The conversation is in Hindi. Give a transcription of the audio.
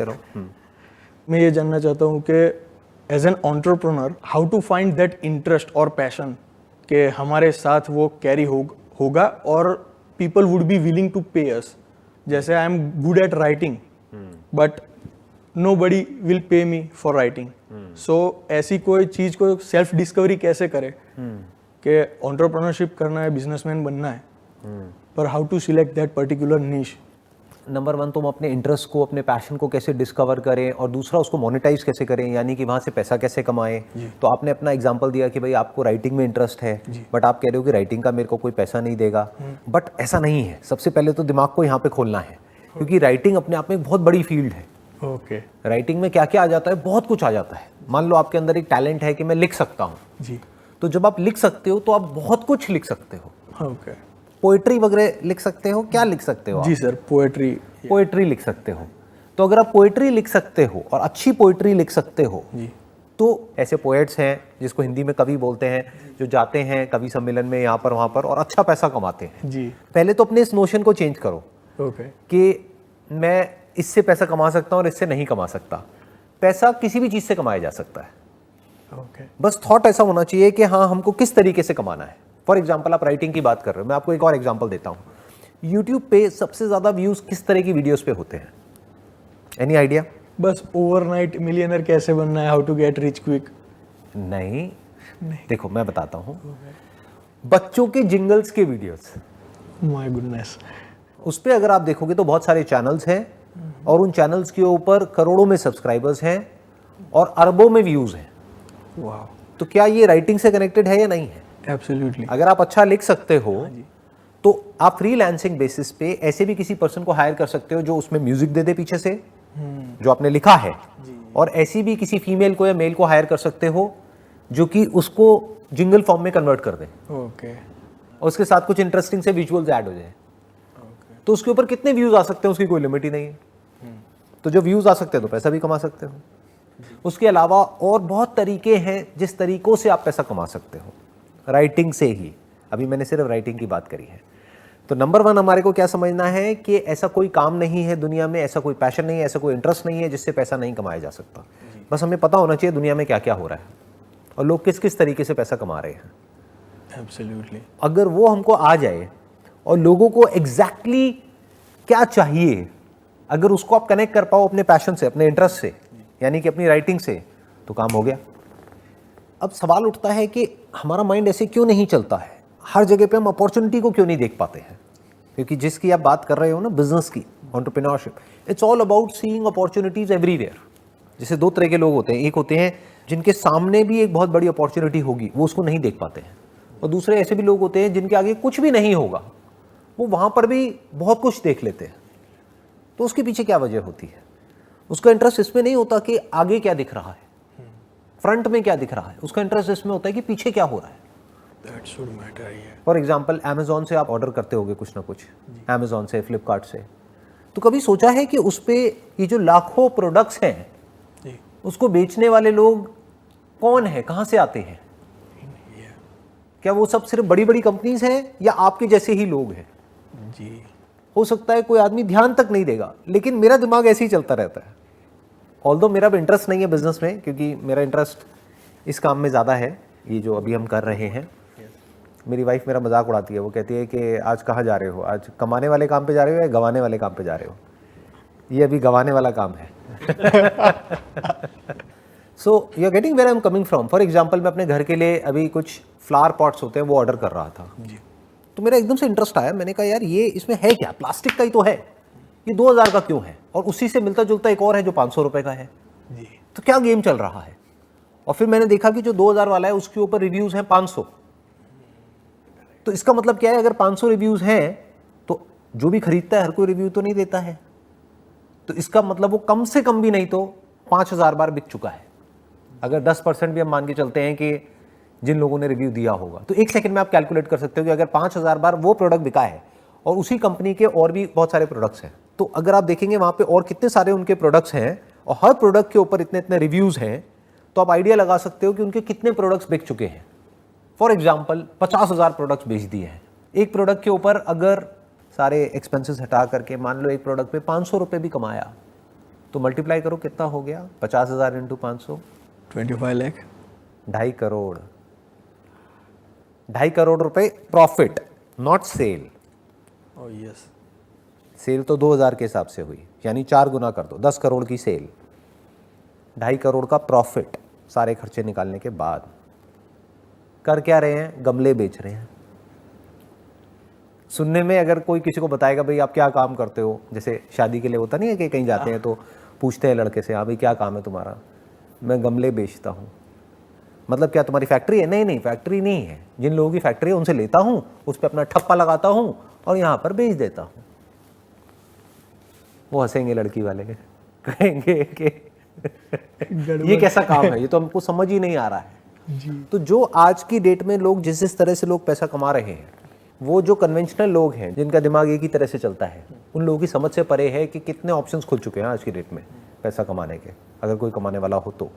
मैं ये जानना चाहता हूँ कि as an entrepreneur how to find that interest और पैशन कि हमारे साथ वो कैरी होगा और people would be willing to pay us. जैसे I am good at writing but nobody will pay me for writing. So ऐसी कोई चीज को सेल्फ डिस्कवरी कैसे करे कि एंटरप्रेन्योरशिप करना है, बिजनेसमैन बनना है, पर how to select that particular niche. Number 1 तुम अपने इंटरेस्ट को, अपने पैशन को कैसे डिस्कवर करें, और दूसरा उसको मोनेटाइज कैसे करें, यानी कि वहाँ से पैसा कैसे कमाएं. तो आपने अपना एग्जांपल दिया कि भाई आपको राइटिंग में इंटरेस्ट है, बट आप कह रहे हो कि राइटिंग का मेरे को कोई पैसा नहीं देगा. बट ऐसा नहीं है. सबसे पहले तो दिमाग को यहाँ पे खोलना है, क्योंकि राइटिंग अपने आप में एक बहुत बड़ी फील्ड है. ओके. राइटिंग में क्या क्या आ जाता है, बहुत कुछ आ जाता है. मान लो आपके अंदर एक टैलेंट है कि मैं लिख सकता हूँ जी, तो जब आप लिख सकते हो तो आप बहुत कुछ लिख सकते हो. ओके. पोएट्री वगैरह लिख सकते हो. क्या लिख सकते हो आप? जी सर, पोएट्री लिख सकते हो. तो अगर आप पोएट्री लिख सकते हो और अच्छी पोएट्री लिख सकते हो जी, तो ऐसे पोएट्स हैं जिसको हिंदी में कवि बोलते हैं, जो जाते हैं कवि सम्मेलन में यहाँ पर वहाँ पर और अच्छा पैसा कमाते हैं. जी. पहले तो अपने इस नोशन को चेंज करो ओके. कि मैं इससे पैसा कमा सकता हूँ और इससे नहीं कमा सकता. पैसा किसी भी चीज़ से कमाया जा सकता है. ओके. बस थॉट ऐसा होना चाहिए कि हाँ हमको किस तरीके से कमाना है. फॉर एग्जाम्पल आप राइटिंग की बात कर रहे हो, मैं आपको एक और एग्जाम्पल देता हूँ. यूट्यूब पे सबसे ज़्यादा व्यूज़ किस तरह की वीडियोस पे होते हैं? Any idea? बस ओवरनाइट मिलियनर कैसे बनना है, how to get rich quick. नहीं. देखो मैं बताता हूँ. बच्चों के जिंगल्स के वीडियोस. My goodness. उस पर अगर आप देखोगे तो बहुत सारे चैनल्स हैं और उन चैनल्स के ऊपर करोड़ों में सब्सक्राइबर्स हैं और अरबों में व्यूज हैं. वाह. तो क्या ये राइटिंग से कनेक्टेड है या नहीं है? एब्सोल्युटली. अगर आप अच्छा लिख सकते हो तो आप फ्रीलांसिंग बेसिस पे ऐसे भी किसी पर्सन को हायर कर सकते हो जो उसमें म्यूजिक दे दे पीछे से जो आपने लिखा है, और ऐसी भी किसी फीमेल को या मेल को हायर कर सकते हो जो कि उसको जिंगल फॉर्म में कन्वर्ट कर दे. ओके. और उसके साथ कुछ इंटरेस्टिंग से विजुअल्स ऐड हो जाए. तो उसके ऊपर कितने व्यूज आ सकते हैं उसकी कोई लिमिट ही नहीं है. तो जो व्यूज आ सकते हैं तो पैसा भी कमा सकते हो. उसके अलावा और बहुत तरीके हैं जिस तरीकों से आप पैसा कमा सकते हो राइटिंग से ही. अभी मैंने सिर्फ राइटिंग की बात करी है. तो नंबर 1 हमारे को क्या समझना है कि ऐसा कोई काम नहीं है दुनिया में, ऐसा कोई पैशन नहीं है, ऐसा कोई इंटरेस्ट नहीं है जिससे पैसा नहीं कमाया जा सकता. बस हमें पता होना चाहिए दुनिया में क्या क्या हो रहा है और लोग किस किस तरीके से पैसा कमा रहे हैं. एब्सोल्युटली. अगर वो हमको आ जाए और लोगों को एग्जैक्टली क्या चाहिए, अगर उसको आप कनेक्ट कर पाओ अपने पैशन से, अपने इंटरेस्ट से, यानी कि अपनी राइटिंग से, तो काम हो गया. अब सवाल उठता है कि हमारा माइंड ऐसे क्यों नहीं चलता है, हर जगह पे हम अपॉर्चुनिटी को क्यों नहीं देख पाते हैं? क्योंकि जिसकी आप बात कर रहे हो ना, बिजनेस की, entrepreneurship, it's all about seeing opportunities everywhere. जैसे 2 तरह के लोग होते हैं. एक होते हैं जिनके सामने भी एक बहुत बड़ी अपॉर्चुनिटी होगी, वो उसको नहीं देख पाते हैं. और दूसरे ऐसे भी लोग होते हैं जिनके आगे कुछ भी नहीं होगा, वो वहाँ पर भी बहुत कुछ देख लेते हैं. तो उसके पीछे क्या वजह होती है? उसका इंटरेस्ट इसमें नहीं होता कि आगे क्या दिख रहा है, फ्रंट में क्या दिख रहा है. उसका इंटरेस्ट इसमें होता है कि पीछे क्या हो रहा है. That should matter. For example Amazon से आप ऑर्डर करते होगे कुछ ना कुछ, अमेजोन से, फ्लिपकार्ट से. तो कभी सोचा है कि उस पर ये जो लाखों प्रोडक्ट्स हैं उसको बेचने वाले लोग कौन है, कहाँ से आते हैं? क्या वो सब सिर्फ बड़ी बड़ी कंपनीज हैं या आपके जैसे ही लोग हैं? जी. हो सकता है कोई आदमी ध्यान तक नहीं देगा, लेकिन मेरा दिमाग ऐसे ही चलता रहता है. ऑल्दो मेरा इंटरेस्ट नहीं है बिजनेस में, क्योंकि मेरा इंटरेस्ट इस काम में ज़्यादा है, ये जो अभी हम कर रहे हैं. मेरी वाइफ मेरा मजाक उड़ाती है. वो कहती है कि आज कहाँ जा रहे हो, आज कमाने वाले काम पे जा रहे हो या गंवाने वाले काम पे जा रहे हो? ये अभी गंवाने वाला काम है. So you are getting where I am coming from. For example मैं अपने घर के लिए अभी कुछ फ्लावर पॉट्स होते हैं वो ऑर्डर कर रहा था. तो मेरा एकदम से इंटरेस्ट आया. मैंने कहा यार ये इसमें है क्या, प्लास्टिक का ही तो है, ये 2000 का क्यों है? और उसी से मिलता जुलता एक और है जो 500 रुपए का है. तो क्या गेम चल रहा है? और फिर मैंने देखा कि जो 2000 वाला है उसके ऊपर रिव्यूज हैं 500. तो इसका मतलब क्या है, अगर 500 रिव्यूज हैं तो जो भी खरीदता है हर कोई रिव्यू तो नहीं देता है. तो इसका मतलब वो कम से कम भी नहीं तो 5000 बार बिक चुका है. अगर 10% भी हम मान के चलते हैं कि जिन लोगों ने रिव्यू दिया होगा, तो 1 सेकंड में आप कैलकुलेट कर सकते हो कि अगर 5000 बार वो प्रोडक्ट बिका है और उसी कंपनी के और भी बहुत सारे प्रोडक्ट्स हैं, तो अगर आप देखेंगे वहाँ पे और कितने सारे उनके प्रोडक्ट्स हैं और हर प्रोडक्ट के ऊपर इतने इतने रिव्यूज़ हैं, तो आप आइडिया लगा सकते हो कि उनके कितने प्रोडक्ट्स बिक चुके हैं. फॉर एग्जाम्पल 50,000 प्रोडक्ट्स बेच दिए हैं. एक प्रोडक्ट के ऊपर अगर सारे एक्सपेंसेस हटा करके मान लो एक प्रोडक्ट पे 500 रुपये भी कमाया, तो मल्टीप्लाई करो कितना हो गया, 50,000 इंटू 500, 25 लाख। 2.5 करोड़। 2.5 करोड़ रुपए profit, not sale. Oh yes. Sale तो 2,000 के हिसाब से हुई, यानी 4 गुना कर दो, 10 करोड़ की सेल, 2.5 करोड़ का प्रॉफिट सारे खर्चे निकालने के बाद। कर क्या रहे हैं, गमले बेच रहे हैं। सुनने में अगर कोई किसी को बताएगा भाई आप क्या काम करते हो, जैसे शादी के लिए होता नहीं है कि कहीं जाते हैं तो पूछते हैं लड़के से, हाँ भाई क्या काम है तुम्हारा, मैं गमले बेचता हूँ। मतलब क्या तुम्हारी फैक्ट्री है? नहीं नहीं, फैक्ट्री नहीं है, जिन लोगों की फैक्ट्री है उनसे लेता हूँ, उस पर अपना ठप्पा लगाता हूँ और यहाँ पर बेच देता हूँ। वो हंसेंगे लड़की वाले, कहेंगे कि ये कैसा काम है, ये तो हमको समझ ही नहीं आ रहा है। तो जो आज की डेट में लोग जिस तरह से लोग पैसा कमा रहे हैं, वो जो कन्वेंशनल लोग हैं जिनका दिमाग एक ही तरह से चलता है, उन लोगों की समझ से परे है कि कितने ऑप्शंस खुल चुके हैं आज की डेट में पैसा कमाने के, अगर कोई कमाने वाला हो तो।